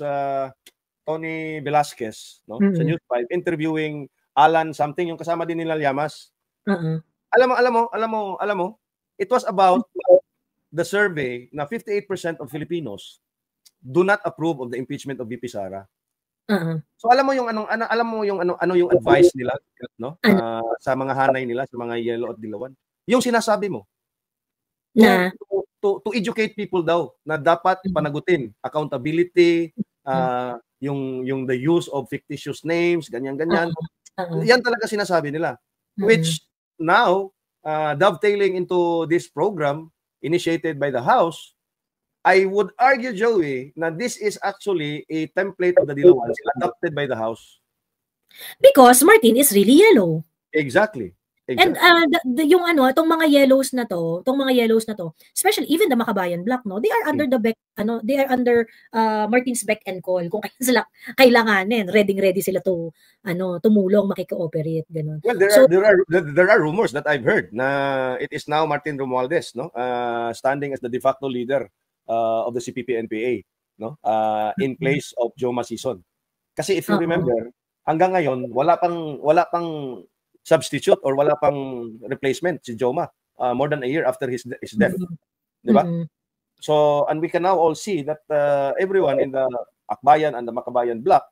Tony Velasquez, no? Sa News 5, interviewing Alan something, yung kasama din nila Llamas. Alam mo, it was about the survey na 58% of Filipinos do not approve of the impeachment of VP Sara. So alam mo yung yung advice nila, no? Sa mga hanay nila, sa mga yellow at dilawan. Yung sinasabi mo. Na to educate people daw na dapat panagutin accountability, yung the use of fictitious names, ganyan. Yan talaga sinasabi nila. Which now dovetailing into this program initiated by the House, I would argue, Joey, na this is actually a template of the Dilawans adopted by the House. Because Martin is really yellow. Exactly. And yung itong mga yellows na to, especially even the Makabayan Black, no, they are under the beck, they are under Martin's beck and call. Kung sila kailanganin, ready sila to tumulong, makikooperate, ganun. Well, there are rumors that I've heard na it is now Martin Romualdez, no, standing as the de facto leader of the CPP-NPA, no, in place of Joe Masison. Kasi if you remember, hanggang ngayon wala pang substitute or wala pang replacement si Joma, more than a year after his death. Diba? So, and we can now all see that everyone in the Akbayan and the Makabayan Bloc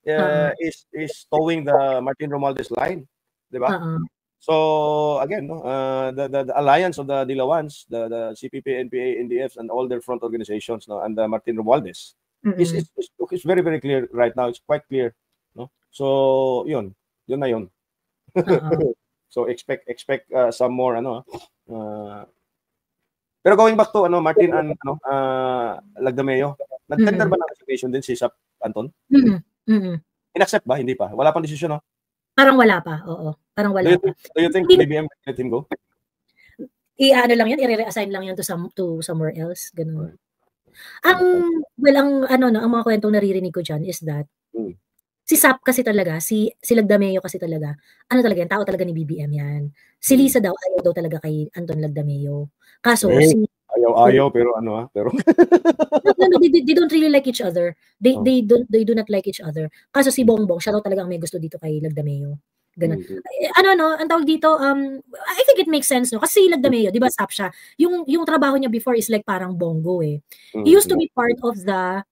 is towing the Martin Romualdez line. Diba? So, again, no, the alliance of the Dilawans, the CPP, NPA, NDFs, and all their front organizations, no, and the Martin Romualdez is very, very clear right now. It's quite clear. No? So, yun. Yun na yun. So expect some more pero going back to Martin and Lagdameo, nag-tender ba ng resignation din si Sap Anton? In-accept ba? Hindi pa. Wala pang desisyon, no? Parang wala pa. Oo. Parang wala pa. Do you think BBM let him go? Ano lang yan, i-reassign lang yan to somewhere else, ganun. Ang mga kwentong naririnig ko diyan is that si Sap kasi talaga, si Lagdameo kasi talaga, talaga yan, tao talaga ni BBM yan. Si Lisa daw, ayaw daw talaga kay Anton Lagdameo. Kaso, ayaw, pero pero no, they don't really like each other. They do not like each other. Kaso si Bongbong, siya daw talaga ang may gusto dito kay Lagdameo. Ganun. Ang tawag dito, I think it makes sense, no? Kasi si Lagdameo, di ba, Sap siya, yung trabaho niya before is like parang Bongo eh. He used to be part of the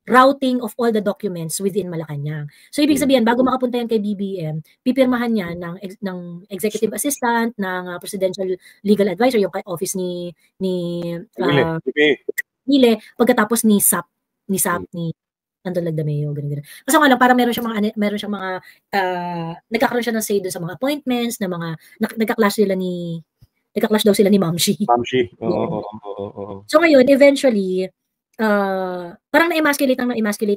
routing of all the documents within Malacanang. So, ibig sabihin, bago makapunta yan kay BBM, pipirmahan niya ng executive assistant, ng presidential legal advisor, yung office ni Nile, pagkatapos ni Sap ni Anton Lagdameo, ganun. Kasi nga lang, parang meron siyang mga nagkakaroon siya ng say doon sa mga appointments, na mga, nagka-clash daw sila ni Mamshi. So, ngayon, eventually, parang na-emasculate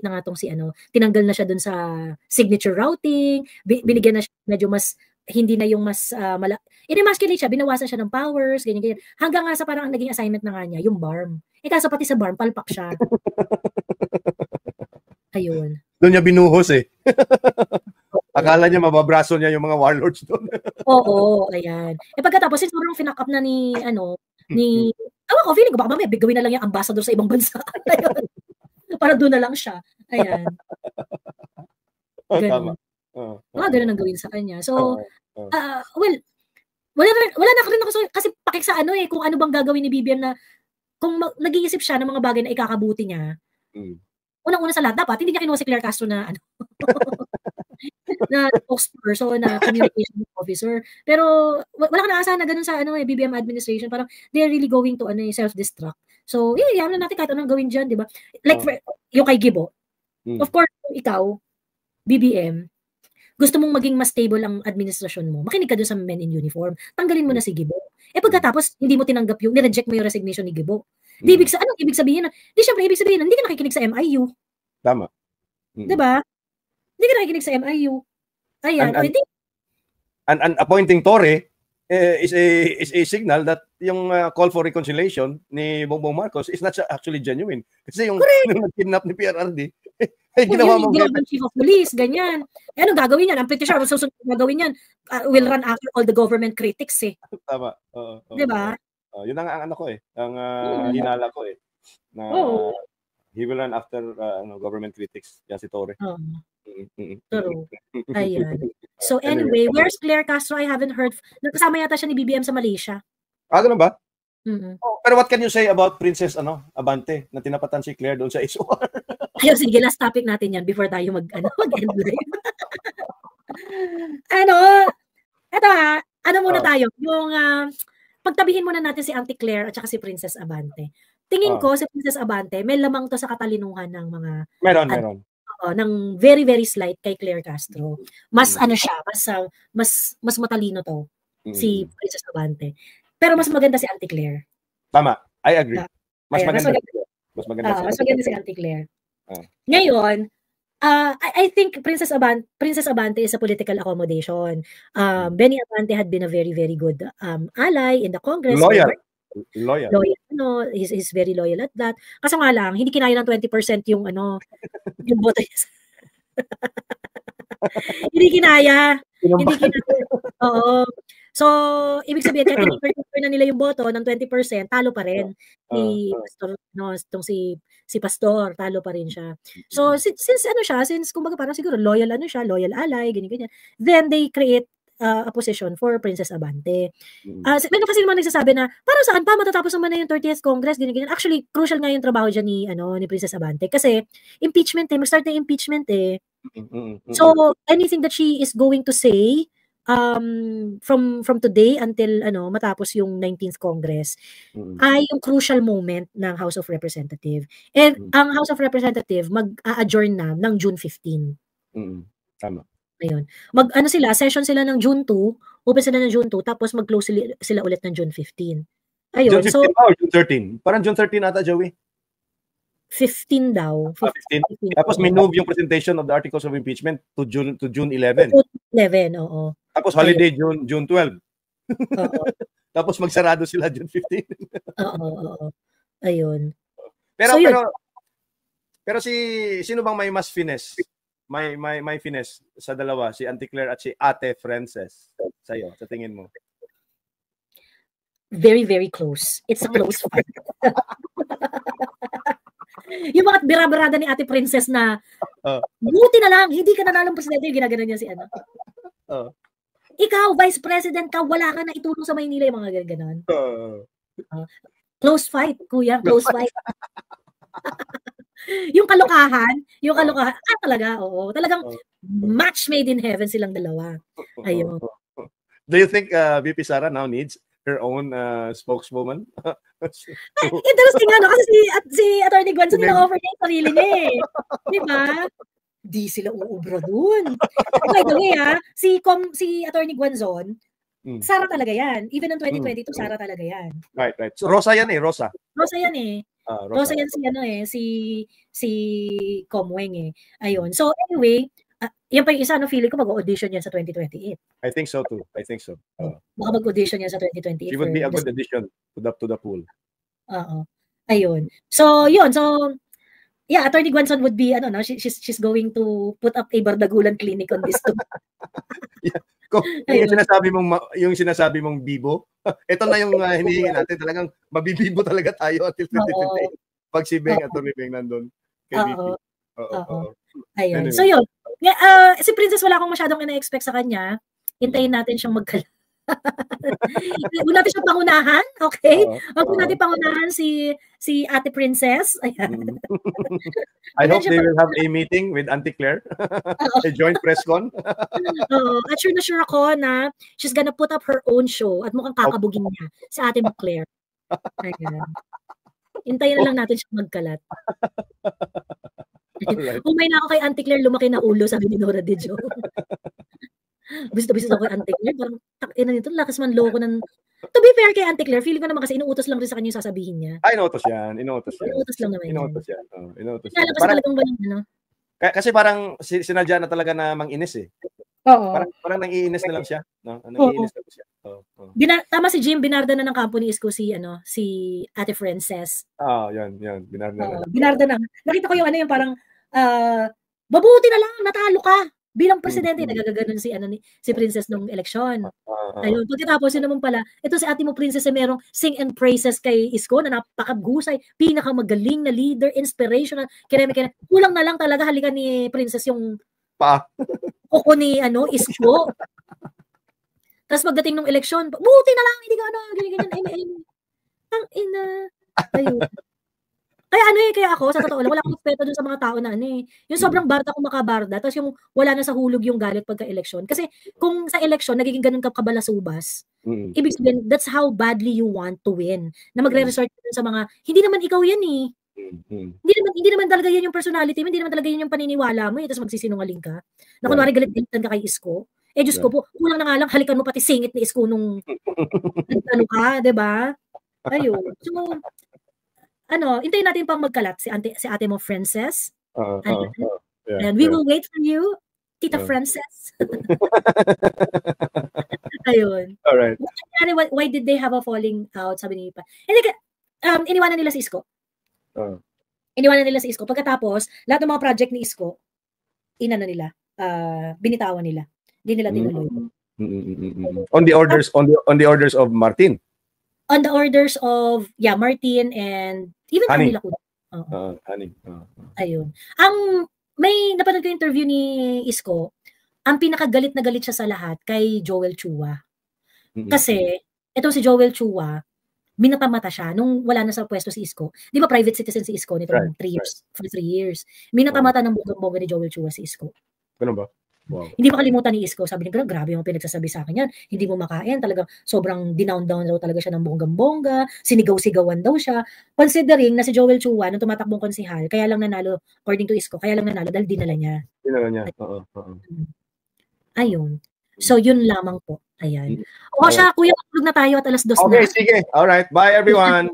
na nga tong si tinanggal na siya dun sa signature routing, binigyan na siya medyo mas, hindi na yung mas in-emasculate siya, binawasan siya ng powers, ganyan. Hanggang nga sa parang ang naging assignment na nga niya, yung BARM. Kaso pati sa BARM, palpak siya. Ayun. Doon niya binuhos eh. Akala niya mababraso niya yung mga warlords doon. Oo, ayan. Pagkatapos, sobrang finack up na ni feeling ko baka mamaya gawin na lang yung ambassador sa ibang bansa. Para doon na lang siya. Ayan. Ganun. Mga ganun ang gawin sa kanya. So, well, wala na rin ako kasi pakik sa kung ano bang gagawin ni BBM na kung nag-iisip siya ng mga bagay na ikakabuti niya. Unang-una sa lahat, dapat hindi niya kinuha si Claire Castro na na spokesperson, na communication officer. Pero wala ka naasahan na ganun sa BBM administration. Parang they're really going to self-destruct. So, yan na natin kahit anong gawin dyan, di ba? Like, yung kay Gibo. Of course, ikaw, BBM, gusto mong maging mas stable ang administrasyon mo, makinig ka doon sa men in uniform. Tanggalin mo na si Gibo. Pagkatapos, hindi mo tinanggap nireject mo yung resignation ni Gibo. Anong ibig sabihin? Siyempre, ibig sabihin, hindi ka nakikinig sa MIU. Tama. Diba? Hindi ka nakikinig sa MIU. Ayan. And appointing Torre is a signal that yung call for reconciliation ni Bongbong Marcos is not actually genuine. Kasi yung nag-kidnap ni PRRD, ginawa mo yung chief of police, ganyan. Anong gagawin yan? I'm pretty sure susunod gagawin yan. Will run after all the government critics eh. Tama. Diba? Yun ang ko eh. Ang hinala ko eh. Na he will run after government critics. Yan si Torre. True. Ayan. So anyway, where's Claire Castro? I haven't heard. Nakasama yata siya ni BBM sa Malaysia. Ganun ba? Pero what can you say about Princess Abante na tinapatan si Claire doon sa SOR? Ayun, sige, last topic natin yan before tayo mag-end live. Muna tayo. Yung pagtabihin muna natin si Auntie Claire at saka si Princess Abante. Tingin ko si Princess Abante, may lamang to sa katalinuhan ng mga meron. Ng very very slight kay Claire Castro. Mas mas matalino to si Princess Abante. Pero mas maganda si Auntie Claire. Tama, I agree. Mas maganda si Auntie Claire. Ngayon, I think Princess Abante is a political accommodation. Benny Abante had been a very very good ally in the Congress. Loyal. He's very loyal at that. Kaso nga lang, hindi kinaya ng 20% yung boto niya. Hindi kinaya. Oo. So, ibig sabihin, kahit i-refer na nila yung boto ng 20%, talo pa rin. Pastor, si Pastor, talo pa rin siya. So, since kumbaga parang siguro loyal ally, ganyan. Then, they create a position for Princess Abante. Meron kasi naman nagsasabi na, para saan pa matatapos naman na yung 30th Congress, ganyan. Actually, crucial nga yung trabaho dyan ni Princess Abante. Kasi, impeachment mag-start na impeachment eh. So, anything that she is going to say, from today until matapos yung 19th Congress, ay yung crucial moment ng House of Representatives. And ang House of Representatives mag-a-adjourn na ng June 15. Tama. Ayun. Ano sila, session sila ng June 2, open sila ng June 2, tapos mag-close sila ulit ng June 15. Ayun. June 15 or June 13? Parang June 13 ata, Joey. 15 daw. 15. Tapos may move yung presentation of the articles of impeachment to June 11. June 11, oo. Tapos holiday June 12. Oo. Tapos magsarado sila June 15. Oo. Ayun. Pero sino bang may mas finesse? May finesse sa dalawa, si Auntie Claire at si Ate Frances. Sa'yo, sa tingin mo? Very, very close. It's a close fight. Yung mga bira-birada ni Ate Princess na buti na lang, hindi ka nanalong presidente, yung ginagano niya si ano. Ikaw, vice president ka, wala ka na itulong sa Maynila, yung mga gano'n. Close fight, kuya, close fight. yung kalokahan, talaga, oo. Talagang match made in heaven silang dalawa. Ayun. Do you think VP Sara now needs her own spokeswoman? Interesting nga, no? Kasi si Attorney Guanzon nila-offer niya yung sarili niya eh. Di ba? Di sila uubra dun. By the way, si Attorney Guanzon, Sara talaga yan. Even in 2022, Sara talaga yan. Right. So, Rosa yan eh, Rosa. Rosa yan eh. Rosa yan si Comweng eh. Ayun. So, anyway, yan pa yung isa, feeling ko mag-audition yan sa 2028. I think so too. Baka mag-audition yan sa 2028. She would be a good addition to the pool. Oo. Ayun. So, yun. So, yeah, Attorney Guanzon would be, she's going to put up a Bardagulan clinic on this too. Yeah. Yung sinasabi mong bibo, ito na yung hinihingi natin. Talagang mabibibo talaga tayo until 2028. Pag si Beng at Attorney Beng nandun kay VP. Ayun. So, yun. Si Princess, wala akong masyadong ina-expect sa kanya. Hintayin natin siyang magkala. Huwag natin siyang pangunahan, okay? Huwag natin pangunahan si Ate Princess. Ayan. I hope they will have a meeting with Auntie Claire. A joint press con. At sure na sure ako na she's gonna put up her own show at mukhang kakabugin niya si Ate mo Claire. Ayan. Hintayin na lang natin siyang magkalat. Alright. Umay na ako kay Auntie Claire, lumaki na ulo, sabi ni Nora De Jo. Bisto ako kay Auntie Claire, parang takin na nito, lakas man loko ng... To be fair kay Auntie Claire, feeling ko naman kasi inuutos lang rin sa kanya yung sasabihin niya. Inuutos yan. Inuutos lang naman yan. Inuutos yan. Kasi talagang walang ano. Kasi parang sinadya na talaga na mang-inis eh. Oo. Parang nang-iinis na lang siya. No? Nang-iinis na siya. Tama si Jim, binarda na ng kampo ni Isko si Ate Frances. Yan. Binarda na. Binarda na. Nakita ko yung parang mabuti na lang, natalo ka. Bilang presidente, nagagaganon si Princess nung eleksyon. Ayun, pagkatapos yun naman pala, ito si Ate mo Princess ay merong sing and praises kay Isko na napakagusay, pinakamagaling na leader, inspirational, kulang na lang talaga halikan ni Princess yung kuko ni Isko. Tapos pagdating ng eleksyon, buti na lang, hindi ka ganyan. Ang ina. Ayun. Kaya ako, sa totoo lang, wala akong respeto dun sa mga tao na yung sobrang barda kung makabarda, tapos yung wala na sa hulog yung galit pagka-eleksyon. Kasi kung sa eleksyon, nagiging ganun ka kabalasubas, ibig sabihin, that's how badly you want to win. Na magre-resort sa mga, hindi naman ikaw yan eh. Hindi naman talaga yan yung personality mo, hindi naman talaga yan yung paniniwala mo, tapos magsisinungaling ka. Na kunwari galit-galitan ka kay Isko. Diyos ko po, kulang na nga lang, halikan mo pati singit ni Isko nung ka, diba? Ayun. So, hintayin natin pang magkalat si Ate mo Frances. And we will wait for you, Tita Frances. Ayun. Alright. Why did they have a falling out, sabi ni Ipa? Hindi, iniwanan nila si Isko. Iniwanan nila si Isko. Pagkatapos, lahat ng mga project ni Isko, binitawan nila. Hindi nila tinuloy. On the orders of Martin. On the orders of Martin and even Honey. Honey. Ayun. May napanood ko interview ni Isko, ang pinakagalit na galit siya sa lahat kay Joel Chua. Kasi itong si Joel Chua, minatamata siya nung wala na sa pwesto si Isko. Di ba private citizen si Isko nitong 3 years, for 3 years. Minatamata ng bongga ni Joel Chua si Isko. Ganun ba? Wow. Hindi makalimutan ni Isko, sabi niya, grabe yung pinagsasabi sa akin yan, hindi mo makain, talagang sobrang dinown daw talaga siya ng bonggang-bongga, sinigaw-sigawan daw siya, considering na si Joel Chua, nung tumatakbong konsihal, kaya lang nanalo, according to Isko, kaya lang nanalo dahil dinala niya. Dinala niya, oo. Ayun. So, yun lamang po. Ayan. O siya, kuya, tulog na tayo at 2:00 na. Okay, sige. Alright. Bye, everyone.